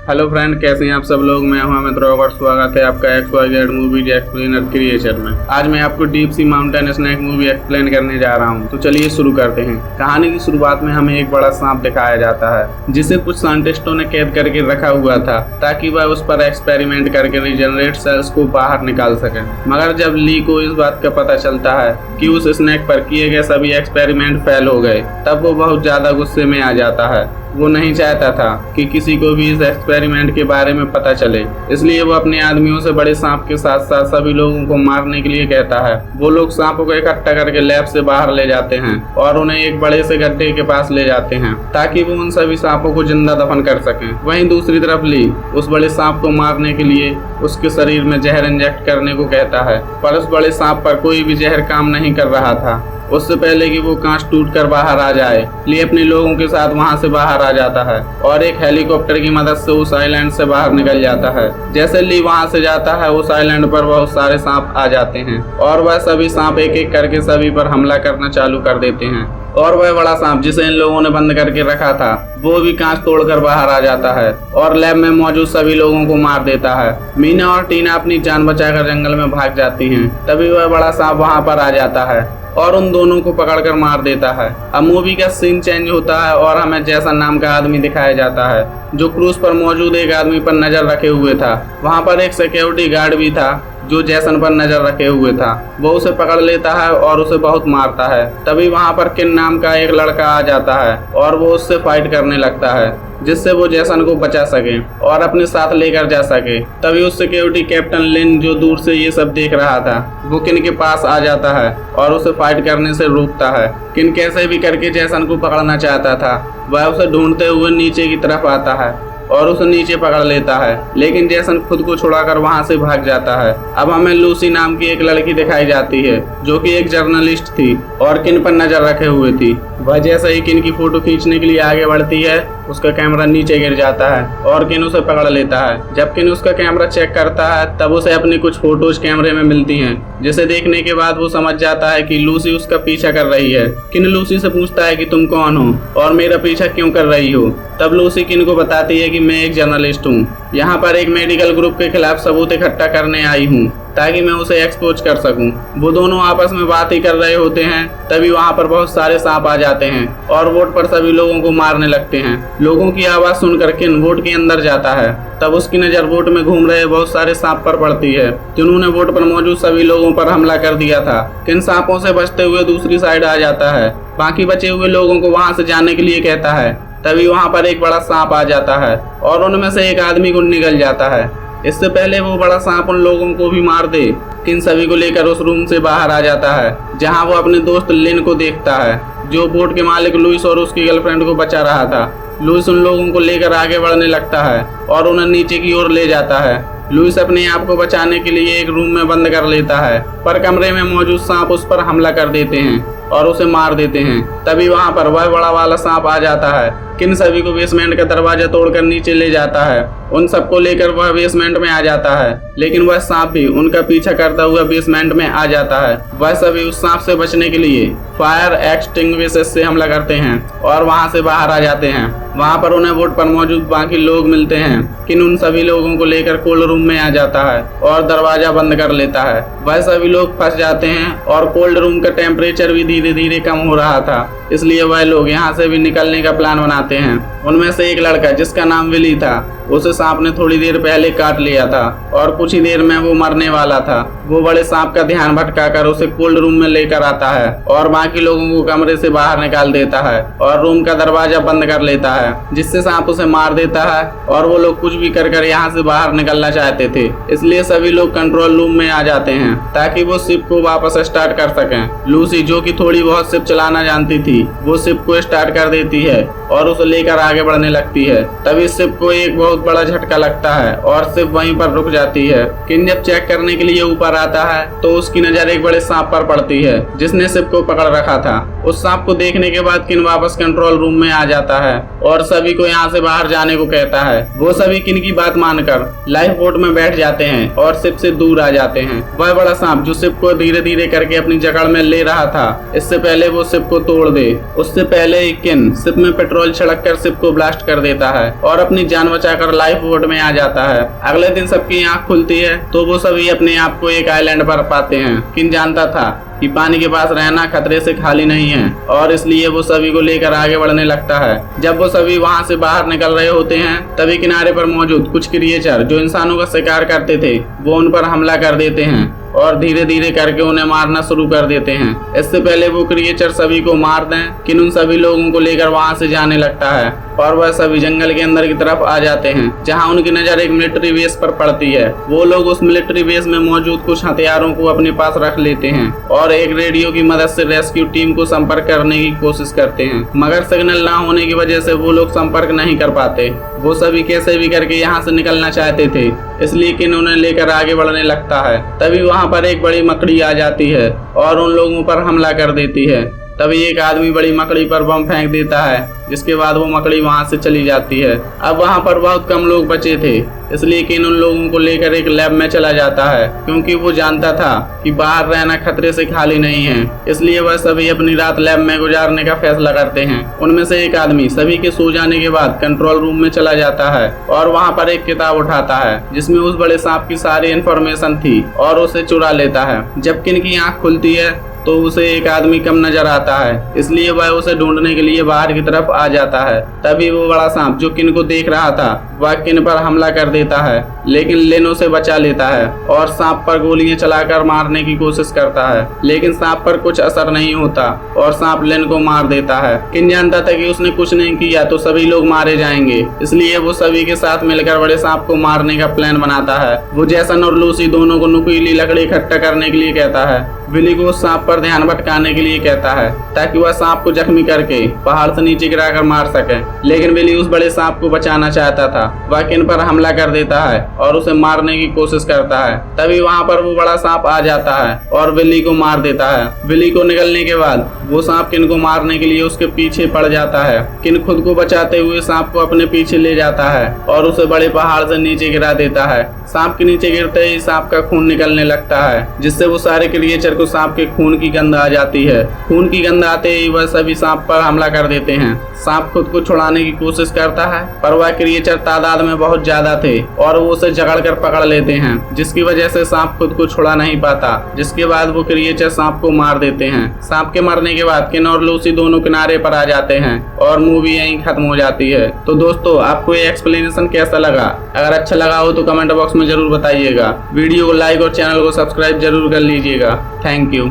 Hello friend, कैसे हैं आप सब लोग। मैं हूं अमित रॉक और स्वागत है आपका XYZ मूवीज एक्सप्लेनर क्रिएशन में। आज मैं आपको deep sea mountain snake movie explain करने जा रहा हूं। तो चलिए शुरू करते हैं। कहानी की शुरुआत में हमें एक बड़ा सांप दिखाया जाता है जिसे कुछ साइंटिस्टों ने कैद करके रखा हुआ था ताकि वह उस पर एक्सपेरिमेंट करके रिजनरेट सेल्स को बाहर निकाल सके। मगर जब ली को इस बात का पता चलता है कि उस स्नेक पर किए गए सभी एक्सपेरिमेंट फेल हो गए, तब वो बहुत ज्यादा गुस्से में आ जाता है। वो नहीं चाहता था कि किसी को भी इस एक्सपेरिमेंट के बारे में पता चले, इसलिए वो अपने आदमियों से बड़े सांप के साथ साथ सभी लोगों को मारने के लिए कहता है। वो लोग सांपों को इकट्ठा करके लैब से बाहर ले जाते हैं और उन्हें एक बड़े से गड्ढे के पास ले जाते हैं ताकि वो उन सभी सांपों को जिंदा दफन कर सकें। वहीं दूसरी तरफ ली उस बड़े सांप को मारने के लिए उसके शरीर में जहर इंजेक्ट करने को कहता है, पर उस बड़े सांप पर कोई भी जहर काम नहीं कर रहा था। उससे पहले कि वो कांच टूटकर बाहर आ जाए, ली अपने लोगों के साथ वहां से बाहर आ जाता है और एक हेलीकॉप्टर की मदद से उस आइलैंड से बाहर निकल जाता है। जैसे ली वहां से जाता है, उस आइलैंड पर बहुत सारे सांप आ जाते हैं और वह सभी सांप एक एक करके सभी पर हमला करना चालू कर देते हैं। और वह बड़ा सांप जिसे इन लोगों ने बंद करके रखा था, वो भी कांच तोड़कर बाहर आ जाता है और लैब में मौजूद सभी लोगों को मार देता है। मीना और टीना अपनी जान बचाकर जंगल में भाग जाती हैं। तभी वह बड़ा सांप वहां पर आ जाता है और उन दोनों को पकड़कर मार देता है। अब मूवी का सीन चेंज होता है और हमें जैसन नाम का आदमी दिखाया जाता है जो क्रूज पर मौजूद एक आदमी पर नजर रखे हुए था। वहां पर एक सिक्योरिटी गार्ड भी था जो जैसन पर नजर रखे हुए था। वो उसे पकड़ लेता है और उसे बहुत मारता है। तभी वहां पर किन नाम का एक लड़का आ जाता है और वो उससे फाइट करने लगता है जिससे वो जैसन को बचा सके और अपने साथ लेकर जा सके। तभी उस सिक्योरिटी कैप्टन लिन जो दूर से ये सब देख रहा था, वो किन के पास आ जाता है और उसे फाइट करने से रोकता है। किन कैसे भी करके जैसन को पकड़ना चाहता था। वह उसे ढूंढते हुए नीचे की तरफ आता है और उसे नीचे पकड़ लेता है, लेकिन जैसन खुद को छुड़ाकर वहां से भाग जाता है। अब हमें लूसी नाम की एक लड़की दिखाई जाती है जो कि एक जर्नलिस्ट थी और किन पर नजर रखे हुए थी। वह जैसे ही किन की फोटो खींचने के लिए आगे बढ़ती है, उसका कैमरा नीचे गिर जाता है और किन उसे पकड़ लेता है। जब किन उसका कैमरा चेक करता है, तब उसे अपनी कुछ फोटोज कैमरे में मिलती हैं, जिसे देखने के बाद वो समझ जाता है कि लूसी उसका पीछा कर रही है। किन लूसी से पूछता है कि तुम कौन हो और मेरा पीछा क्यों कर रही हो। तब लूसी किन को बताती है कि मैं एक जर्नलिस्ट हूँ, यहाँ पर एक मेडिकल ग्रुप के खिलाफ सबूत इकट्ठा करने आई हूँ ताकि मैं उसे एक्सपोज कर सकूं। वो दोनों आपस में बात ही कर रहे होते हैं, तभी वहां पर बहुत सारे सांप आ जाते हैं और वोट पर सभी लोगों को मारने लगते हैं। लोगों की आवाज सुनकर किन वोट के अंदर जाता है। तब उसकी नजर वोट में घूम रहे बहुत सारे सांप पर पड़ती है जिन्होंने वोट पर मौजूद सभी लोगों पर हमला कर दिया था। किन सांपों से बचते हुए दूसरी साइड आ जाता है, बाकी बचे हुए लोगों को वहां से जाने के लिए कहता है। तभी वहां पर एक बड़ा सांप आ जाता है और उनमें से एक आदमी को निगल जाता है। इससे पहले वो बड़ा सांप उन लोगों को भी मार दे, किन सभी को लेकर उस रूम से बाहर आ जाता है जहां वो अपने दोस्त लिन को देखता है जो बोट के मालिक लुइस और उसकी गर्लफ्रेंड को बचा रहा था। लुइस उन लोगों को लेकर आगे बढ़ने लगता है और उन्हें नीचे की ओर ले जाता है। लुइस अपने आप को बचाने के लिए एक रूम में बंद कर लेता है, पर कमरे में मौजूद सांप उस पर हमला कर देते हैं और उसे मार देते हैं। तभी वहां पर वह बड़ा वाला सांप आ जाता है। किन सभी को बेसमेंट का दरवाजा तोड़कर नीचे ले जाता है। उन सबको लेकर वह बेसमेंट में आ जाता है, लेकिन वह सांप भी उनका पीछा करता हुआ बेसमेंट में आ जाता है। वह सभी उस सांप से बचने के लिए फायर एक्सटिंग्विशर से हमला करते हैं और वहां से बाहर आ जाते हैं। वहां पर उन्हें बोट पर मौजूद बाकी लोग मिलते हैं। किन उन सभी लोगों को लेकर कोल्ड रूम में आ जाता है और दरवाजा बंद कर लेता है। वह सभी लोग फंस जाते हैं और कोल्ड रूम का टेम्परेचर भी धीरे धीरे कम हो रहा था, इसलिए वह लोग यहाँ से भी निकलने का प्लान बनाते हैं। उनमें से एक लड़का जिसका नाम विली था, उसे सांप ने थोड़ी देर पहले काट लिया था और कुछ ही देर में वो मरने वाला था। वो बड़े सांप का ध्यान भटकाकर उसे कोल्ड रूम में लेकर आता है और बाकी लोगों को कमरे से बाहर निकाल देता है और रूम का दरवाजा बंद कर लेता है, जिससे सांप उसे मार देता है। और वो लोग कुछ भी कर यहाँ से बाहर निकलना चाहते थे, इसलिए सभी लोग कंट्रोल रूम में आ जाते हैं ताकि वो शिप को वापस स्टार्ट कर सकें। लूसी जो कि थोड़ी बहुत शिप चलाना जानती थी, वो शिप को स्टार्ट कर देती है और उसे लेकर आगे बढ़ने लगती है। तभी शिप को एक बहुत बड़ा झटका लगता है और शिप वहीं पर रुक जाती है। किन जब चेक करने के लिए ऊपर आता है तो उसकी नजर एक बड़े सांप पर पड़ती है जिसने शिप को पकड़ रखा था। उस सांप को देखने के बाद किन वापस कंट्रोल रूम में आ जाता है और सभी को यहाँ से बाहर जाने को कहता है। वो सभी किन की बात मानकर लाइफ बोट में बैठ जाते हैं और शिप से दूर आ जाते हैं। वह बड़ा सांप जो शिप को धीरे धीरे करके अपनी जकड़ में ले रहा था, इससे पहले वो शिप को तोड़ दे, उससे पहले ही किन शिप में पेट्रोल छिड़क कर शिप को ब्लास्ट कर देता है और अपनी जान बचाकर जाकर लाइफ बोट में आ जाता है। अगले दिन सबकी आंख खुलती है तो वो सभी अपने आप को एक आइलैंड पर पाते हैं। किन जानता था कि पानी के पास रहना खतरे से खाली नहीं है और इसलिए वो सभी को लेकर आगे बढ़ने लगता है। जब वो सभी वहाँ से बाहर निकल रहे होते हैं तभी किनारे पर मौजूद कुछ क्रिएचर जो इंसानों का शिकार करते थे वो उन पर हमला कर देते हैं और धीरे धीरे करके उन्हें मारना शुरू कर देते हैं। इससे पहले वो क्रिएचर सभी को मार दें किन उन सभी लोगों को लेकर वहाँ से जाने लगता है और वह सभी जंगल के अंदर की तरफ आ जाते हैं जहाँ उनकी नजर एक मिलिट्री बेस पर पड़ती है। वो लोग उस मिलिट्री बेस में मौजूद कुछ हथियारों को अपने पास रख लेते हैं और एक रेडियो की मदद से रेस्क्यू टीम को संपर्क करने की कोशिश करते हैं, मगर सिग्नल ना होने की वजह से वो लोग संपर्क नहीं कर पाते। वो सभी कैसे भी करके यहाँ से निकलना चाहते थे इसलिए किन उन्हें लेकर आगे बढ़ने लगता है। तभी वहाँ पर एक बड़ी मकड़ी आ जाती है और उन लोगों पर हमला कर देती है। तभी एक आदमी बड़ी मकड़ी पर बम फेंक देता है जिसके बाद वो मकड़ी वहां से चली जाती है। अब वहां पर बहुत कम लोग बचे थे इसलिए किन उन लोगों को लेकर एक लैब में चला जाता है क्योंकि वो जानता था कि बाहर रहना खतरे से खाली नहीं है। इसलिए वह सभी अपनी रात लैब में गुजारने का फैसला करते हैं। उनमें से एक आदमी सभी के सो जाने के बाद कंट्रोल रूम में चला जाता है और वहाँ पर एक किताब उठाता है जिसमें उस बड़े सांप की सारी इन्फॉर्मेशन थी और उसे चुरा लेता है। जब किन की आँख खुलती है तो उसे एक आदमी कम नजर आता है इसलिए वह उसे ढूंढने के लिए बाहर की तरफ आ जाता है। तभी वो बड़ा सांप जो किन को देख रहा था वह किन पर हमला कर देता है लेकिन लेन उसे बचा लेता है और सांप पर गोलियां चलाकर मारने की कोशिश करता है लेकिन सांप पर कुछ असर नहीं होता और सांप लेन को मार देता है। किन जानता था कि उसने कुछ नहीं किया तो सभी लोग मारे जाएंगे इसलिए वो सभी के साथ मिलकर बड़े सांप को मारने का प्लान बनाता है। वो जैसन और लूसी दोनों को नुकीली लकड़ी इकट्ठा करने के लिए कहता है। विली को उस सांप पर ध्यान भटकाने के लिए कहता है ताकि वह सांप को जख्मी करके पहाड़ से नीचे गिराकर मार सके, लेकिन विली उस बड़े सांप को बचाना चाहता था। वह किन पर हमला कर देता है और उसे मारने की कोशिश करता है। तभी वहाँ पर वो बड़ा सांप आ जाता है और विली को मार देता है। विली को निकलने के बाद वो सांप किन को मारने के लिए उसके पीछे पड़ जाता है। किन खुद को बचाते हुए सांप को अपने पीछे ले जाता है और उसे बड़े पहाड़ से नीचे गिरा देता है। सांप के नीचे गिरते ही सांप का खून निकलने लगता है जिससे वो सारे क्रिएचर को सांप के खून की गंध आ जाती है। खून की गंध आते ही वह सभी सांप पर हमला कर देते हैं। सांप खुद को छुड़ाने की कोशिश करता है पर वह क्रिएचर तादाद में बहुत ज्यादा थे और वो उसे जकड़कर पकड़ लेते हैं जिसकी वजह से सांप खुद को छुड़ा नहीं पाता। जिसके बाद वो क्रिएचर सांप को मार देते हैं। सांप के मरने के बाद किन और लूसी दोनों किनारे पर आ जाते हैं और मूवी यहीं खत्म हो जाती है। तो दोस्तों आपको ये एक्सप्लेनेशन कैसा लगा? अगर अच्छा लगा हो तो कमेंट बॉक्स में जरूर बताइएगा। वीडियो को लाइक और चैनल को सब्सक्राइब जरूर कर लीजिएगा। Thank you.